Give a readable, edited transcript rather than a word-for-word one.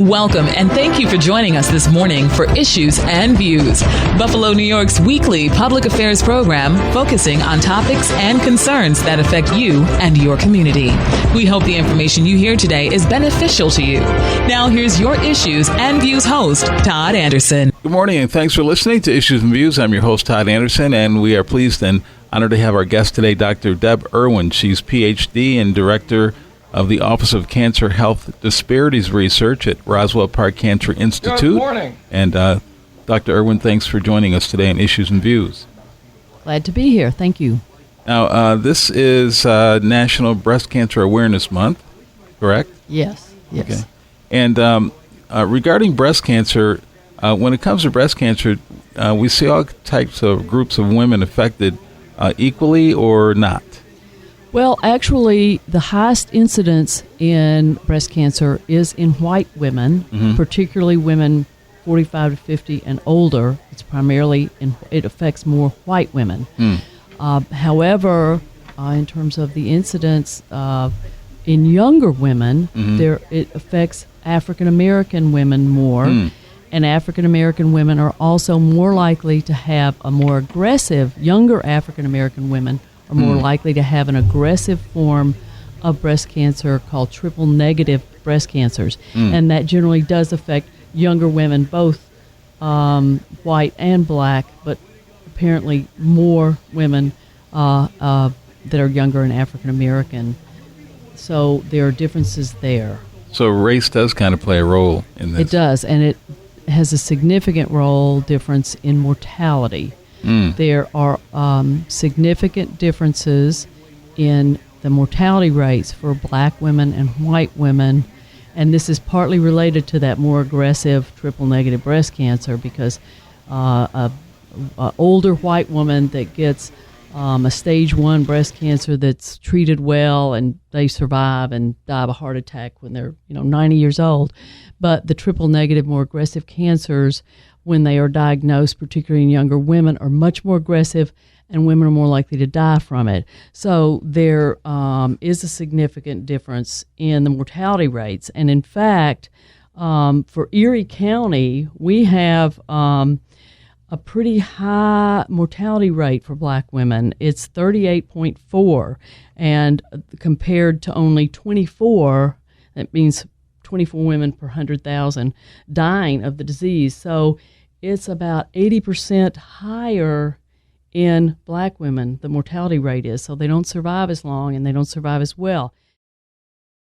Welcome and thank you for joining us this morning for Issues and Views, Buffalo, New York's weekly public affairs program focusing on topics and concerns that affect you and your community. We hope the information you hear today is beneficial to you. Now here's your Issues and Views host, Todd Anderson. Good morning and thanks for listening to Issues and Views. I'm your host, Todd Anderson, and we are pleased and honored to have our guest today, Dr. Deb Irwin. She's Ph.D. and Director of the Office of Cancer Health Disparities Research at Roswell Park Cancer Institute. Good morning. And Dr. Irwin, thanks for joining us today on Issues and Views. Glad to be here. Thank you. Now, this is National Breast Cancer Awareness Month, correct? Yes. Okay. And regarding breast cancer, when it comes to breast cancer, we see all types of groups of women affected equally or not. Well, actually, the highest incidence in breast cancer is in white women, particularly women 45 to 50 and older. It's primarily, it affects more white women. However, in terms of the incidence in younger women, it affects African American women more. And African American women are also more likely to have a more aggressive, younger African American women are more likely to have an aggressive form of breast cancer called triple negative breast cancers. And that generally does affect younger women, both white and black, but apparently more women that are younger and African American. So there are differences there. So race does kind of play a role in this. It does, and it has a significant role difference in mortality. There are significant differences in the mortality rates for black women and white women, and this is partly related to that more aggressive triple-negative breast cancer because a older white woman that gets a stage 1 breast cancer that's treated well and they survive and die of a heart attack when they're 90 years old, but the triple-negative, more aggressive cancers, when they are diagnosed, particularly in younger women, are much more aggressive and women are more likely to die from it. So there is a significant difference in the mortality rates. And in fact, for Erie County, we have a pretty high mortality rate for black women. It's 38.4, and compared to only 24, that means 24 women per 100,000 dying of the disease. So it's about 80% higher in black women, the mortality rate is. So they don't survive as long and they don't survive as well.